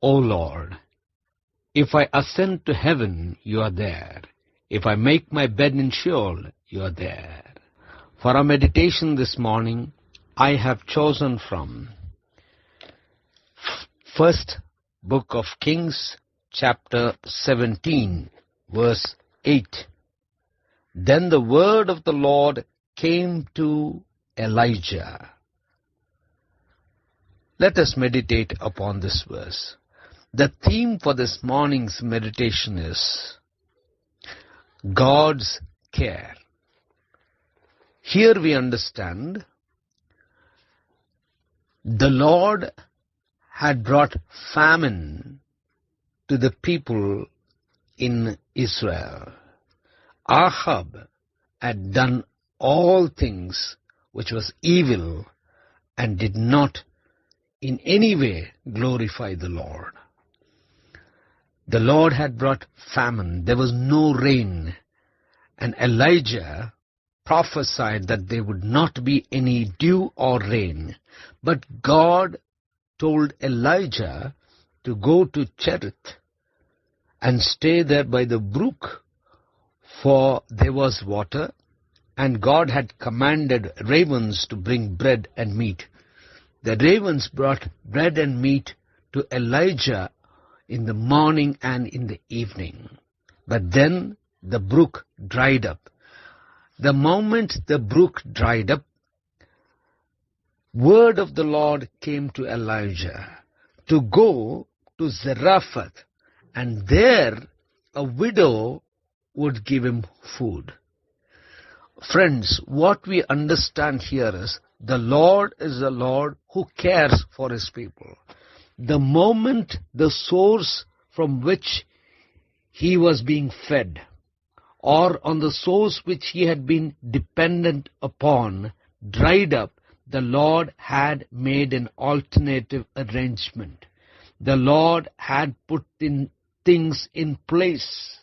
O Lord, if I ascend to heaven, you are there. If I make my bed in Sheol, you are there. For our meditation this morning, I have chosen from First Book of Kings, chapter 17, verse 8. Then the word of the Lord came to Elijah. Let us meditate upon this verse. The theme for this morning's meditation is God's care. Here we understand the Lord had brought famine to the people in Israel. Ahab had done all things which was evil and did not in any way glorify the Lord. The Lord had brought famine. There was no rain. And Elijah prophesied that there would not be any dew or rain. But God told Elijah to go to Cherith and stay there by the brook, for there was water, and God had commanded ravens to bring bread and meat. The ravens brought bread and meat to Elijah in the morning and in the evening. But then the brook dried up. The moment the brook dried up, word of the Lord came to Elijah to go to Zarephath, and there a widow would give him food. Friends, what we understand here is the Lord is a Lord who cares for his people. The moment the source from which he was being fed, or on the source which he had been dependent upon, dried up, the Lord had made an alternative arrangement. The Lord had put in things in place.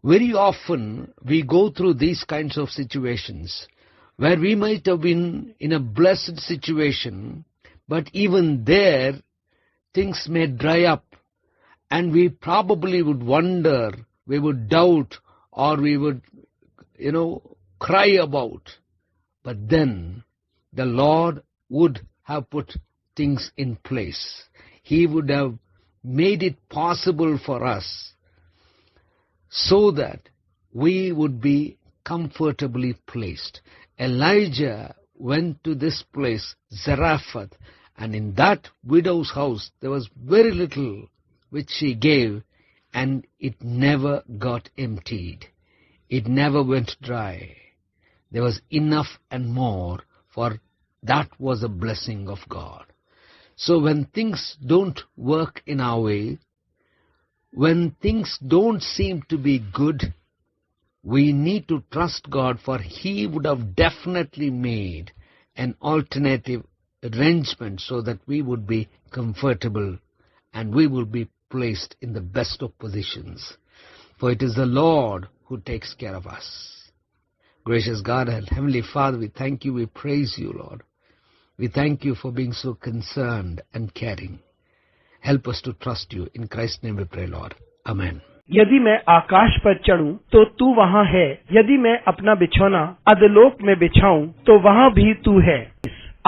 Very often we go through these kinds of situations where we might have been in a blessed situation, but even there things may dry up, and we probably would wonder, we would doubt, or we would, cry about. But then the Lord would have put things in place. He would have made it possible for us so that we would be comfortably placed. Elijah went to this place, Zarephath, and in that widow's house there was very little which she gave, and it never got emptied. It never went dry. There was enough and more, for that was a blessing of God. So when things don't work in our way, when things don't seem to be good, we need to trust God, for he would have definitely made an alternative arrangement so that we would be comfortable and we will be placed in the best of positions. For it is the Lord who takes care of us. Gracious God and Heavenly Father, we thank you, we praise you, Lord. We thank you for being so concerned and caring. Help us to trust you. In Christ's name we pray, Lord. Amen. यदि मैं आकाश पर चढ़ूं तो तू वहाँ है, यदि मैं अपना बिछौना अधोलोक में बिछाऊं तो वहाँ भी तू है।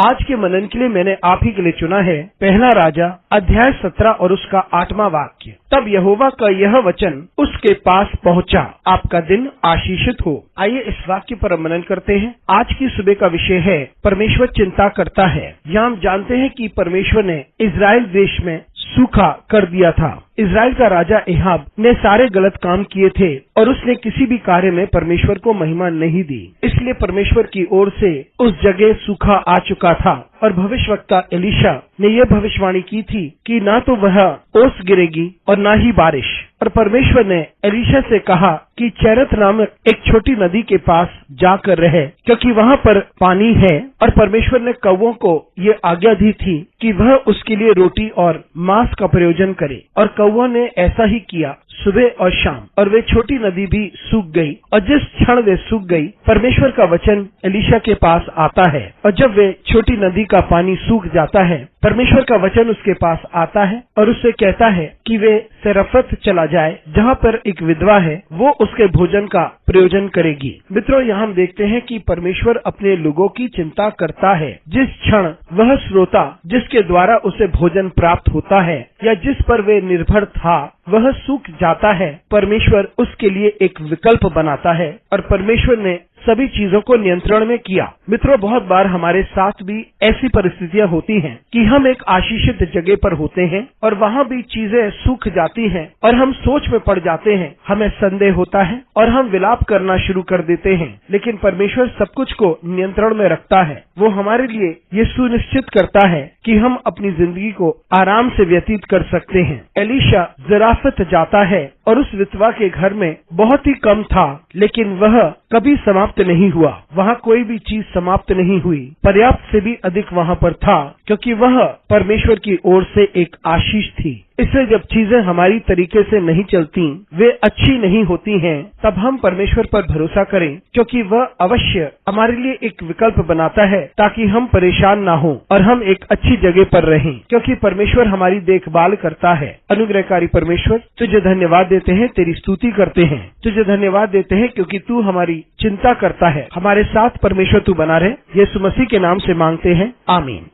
आज के मनन के लिए मैंने आप ही के लिए चुना है पहला राजा अध्याय 17 और उसका 8वां वाक्य। तब यहोवा का यह वचन उसके पास पहुंचा, आपका दिन आशीषित हो। आइए इस वाक्य पर मनन करते हैं। आज की सुबह का विषय है परमेश्वर चिंता करता है। यहाँ हम जानते हैं कि परमेश्वर ने इजराइल देश में सूखा कर दिया था। इजराइल का राजा एहाब ने सारे गलत काम किए थे और उसने किसी भी कार्य में परमेश्वर को महिमा नहीं दी, इसलिए परमेश्वर की ओर से उस जगह सूखा आ चुका था। और भविष्यवक्ता एलीशा ने यह भविष्यवाणी की थी कि ना तो वह ओस गिरेगी और ना ही बारिश। और परमेश्वर ने एलीशा से कहा कि चेरथ नामक एक छोटी नदी के पास जाकर रहे, क्योंकि वहाँ पर पानी है। और परमेश्वर ने कौवों को ये आज्ञा दी थी कि वह उसके लिए रोटी और मांस का प्रयोजन करे, और कौवों ने ऐसा ही किया सुबह और शाम, और वे छोटी नदी भी सूख गई। और जिस क्षण वे सूख गई, परमेश्वर का वचन एलीशा के पास आता है, और जब वे छोटी नदी का पानी सूख जाता है परमेश्वर का वचन उसके पास आता है और उससे कहता है कि वे सेरफत चला जाए, जहाँ पर एक विधवा है, वो उसके भोजन का प्रयोजन करेगी। मित्रों, यहाँ हम देखते हैं कि परमेश्वर अपने लोगों की चिंता करता है। जिस क्षण वह श्रोता जिसके द्वारा उसे भोजन प्राप्त होता है या जिस पर वे निर्भर था वह सूख जाता है, परमेश्वर उसके लिए एक विकल्प बनाता है और परमेश्वर ने सभी चीजों को नियंत्रण में किया। मित्रों, बहुत बार हमारे साथ भी ऐसी परिस्थितियां होती हैं कि हम एक आशीषित जगह पर होते हैं और वहाँ भी चीजें सूख जाती हैं और हम सोच में पड़ जाते हैं, हमें संदेह होता है और हम विलाप करना शुरू कर देते हैं। लेकिन परमेश्वर सब कुछ को नियंत्रण में रखता है। वो हमारे लिए ये सुनिश्चित करता है कि हम अपनी जिंदगी को आराम से व्यतीत कर सकते हैं। एलीशा ज़राफत जाता है और उस विधवा के घर में बहुत ही कम था, लेकिन वह कभी समाप्त नहीं हुआ। वहाँ कोई भी चीज समाप्त नहीं हुई, पर्याप्त से भी अधिक वहाँ पर था, क्योंकि वह परमेश्वर की ओर से एक आशीष थी। इससे जब चीजें हमारी तरीके से नहीं चलती, वे अच्छी नहीं होती हैं, तब हम परमेश्वर पर भरोसा करें, क्योंकि वह अवश्य हमारे लिए एक विकल्प बनाता है ताकि हम परेशान ना हो और हम एक अच्छी जगह पर रहें, क्योंकि परमेश्वर हमारी देखभाल करता है। अनुग्रहकारी परमेश्वर, तुझे धन्यवाद देते हैं, तेरी स्तुति करते हैं, तुझे धन्यवाद देते हैं क्योंकि तू हमारी चिंता करता है। हमारे साथ परमेश्वर तू बना रहे, यीशु मसीह के नाम से मांगते हैं, आमीन।